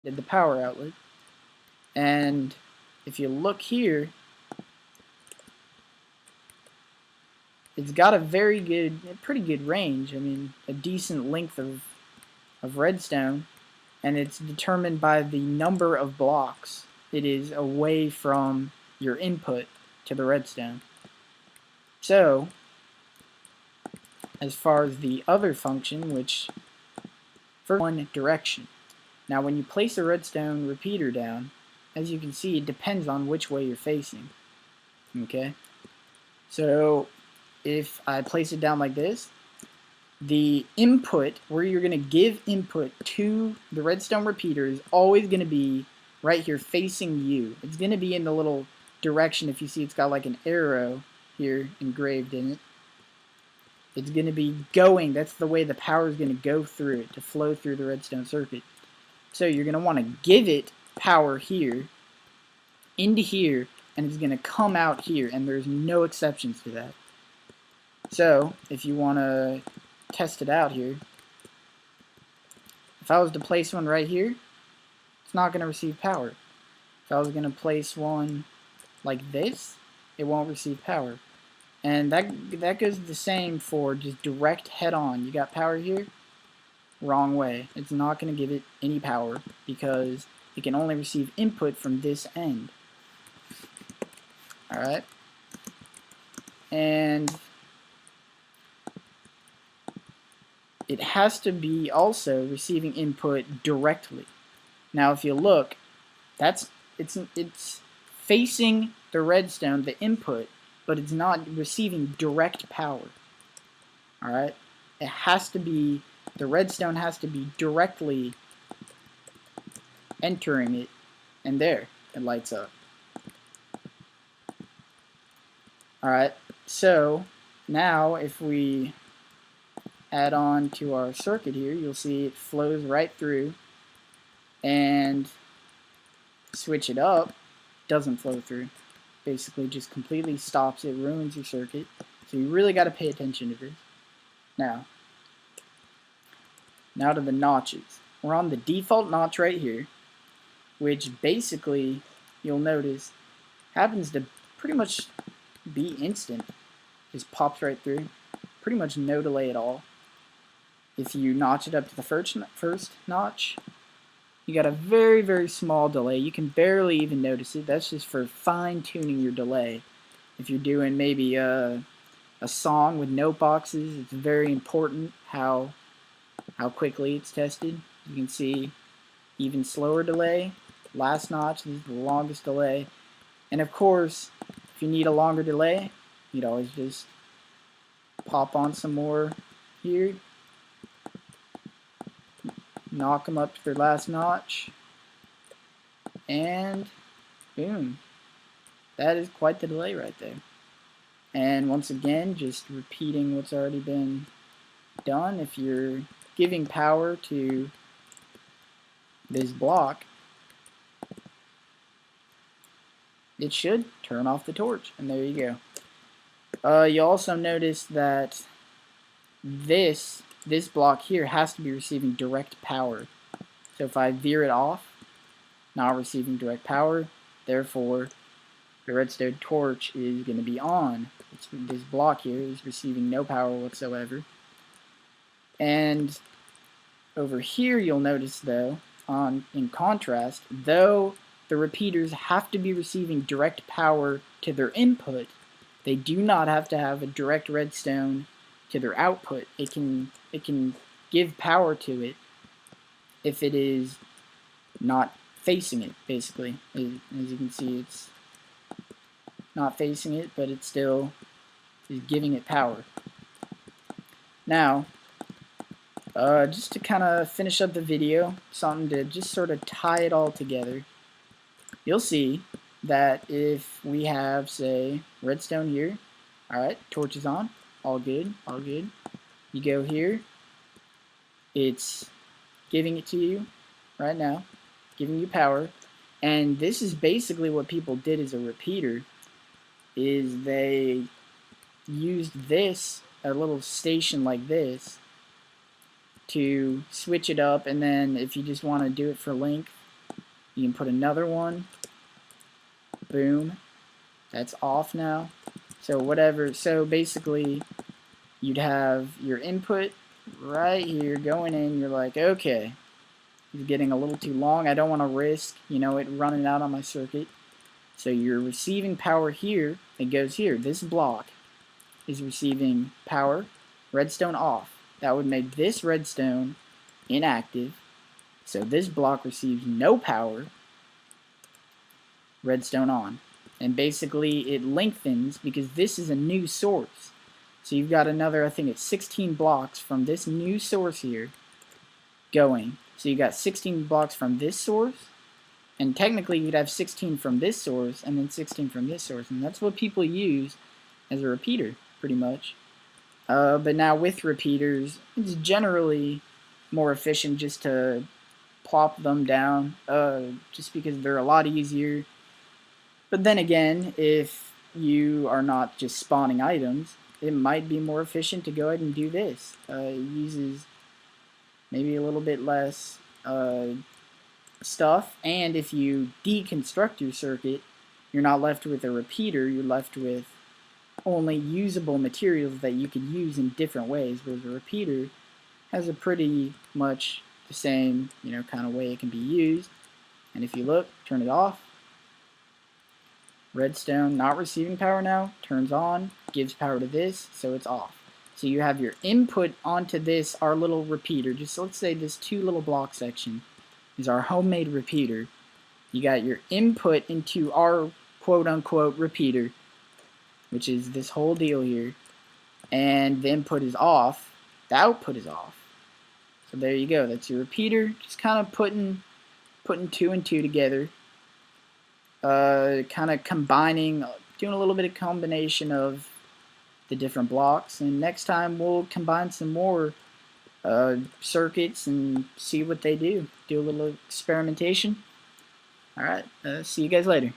the power outlet. And if you look here, it's got a pretty good range. I mean, a decent length of redstone, and it's determined by the number of blocks it is away from your input to the redstone. So, as far as the other function, which for one direction. Now, when you place a redstone repeater down, as you can see, it depends on which way you're facing. Okay? So, if I place it down like this, the input, where you're going to give input to the redstone repeater, is always going to be right here facing you. It's going to be in the little direction. If you see, it's got like an arrow here engraved in it. It's going to be going, that's the way the power is going to go through it, to flow through the redstone circuit. So you're going to want to give it power here, into here, and it's going to come out here, and there's no exceptions to that. So, if you want to test it out here, if I was to place one right here, it's not going to receive power. If I was going to place one like this, it won't receive power. And that goes the same for just direct head-on. You got power here, wrong way. It's not going to give it any power because it can only receive input from this end. Alright? And it has to be also receiving input directly. Now if you look, it's facing the redstone, the input, but it's not receiving direct power. Alright? It has to be, the redstone has to be directly entering it, and there, it lights up. Alright, so now if we add on to our circuit here, you'll see it flows right through, and switch it up, doesn't flow through. Basically just completely stops it, ruins your circuit. So you really got to pay attention to this. Now to the notches. We're on the default notch right here, which basically, you'll notice, happens to pretty much be instant. Just pops right through. Pretty much no delay at all. If you notch it up to the first notch, you got a very, very small delay. You can barely even notice it. That's just for fine-tuning your delay. If you're doing maybe a song with note boxes, it's very important how quickly it's tested. You can see even slower delay. Last notch is the longest delay. And of course, if you need a longer delay, you'd always just pop on some more here. Knock them up to their last notch, and boom, that is quite the delay right there. And once again, just repeating what's already been done. If you're giving power to this block, it should turn off the torch, and there you go. You also notice that this block here has to be receiving direct power. So if I veer it off, not receiving direct power, therefore the redstone torch is going to be on. This block here is receiving no power whatsoever. And over here you'll notice though, in contrast, though the repeaters have to be receiving direct power to their input, they do not have to have a direct redstone to their output. It can give power to it if it is not facing it, basically. As you can see, it's not facing it, but it still is giving it power. Now, just to kind of finish up the video, something to just sort of tie it all together, you'll see that if we have, say, redstone here, alright, torch is on, all good, all good. You go here, it's giving it to you right now, giving you power, and this is basically what people did as a repeater, is they used this, a little station like this, to switch it up, and then if you just want to do it for length, You can put another one. Boom. That's off now. So whatever. So basically, you'd have your input right here going in. You're like, okay, it's getting a little too long. I don't want to risk, it running out on my circuit. So you're receiving power here. It goes here. This block is receiving power. Redstone off. That would make this redstone inactive. So this block receives no power. Redstone on. And basically it lengthens because this is a new source. So you've got another, I think it's 16 blocks from this new source here going. So you got 16 blocks from this source, and technically you'd have 16 from this source and then 16 from this source, and that's what people use as a repeater pretty much. But now with repeaters, it's generally more efficient just to plop them down, just because they're a lot easier. But then again, if you are not just spawning items, it might be more efficient to go ahead and do this. It uses maybe a little bit less stuff, and if you deconstruct your circuit, you're not left with a repeater, you're left with only usable materials that you could use in different ways, whereas a repeater has a pretty much the same, kind of way it can be used. And if you look, turn it off, redstone not receiving power now, turns on, gives power to this, so it's off. So you have your input onto this, our little repeater. Just let's say this 2 little block section is our homemade repeater. You got your input into our quote-unquote repeater, which is this whole deal here, and the input is off, the output is off. So there you go, that's your repeater, just kind of putting 2 and 2 together, kind of combining, doing a little bit of combination of the different blocks, and next time we'll combine some more circuits and see what they do a little experimentation. Alright, see you guys later.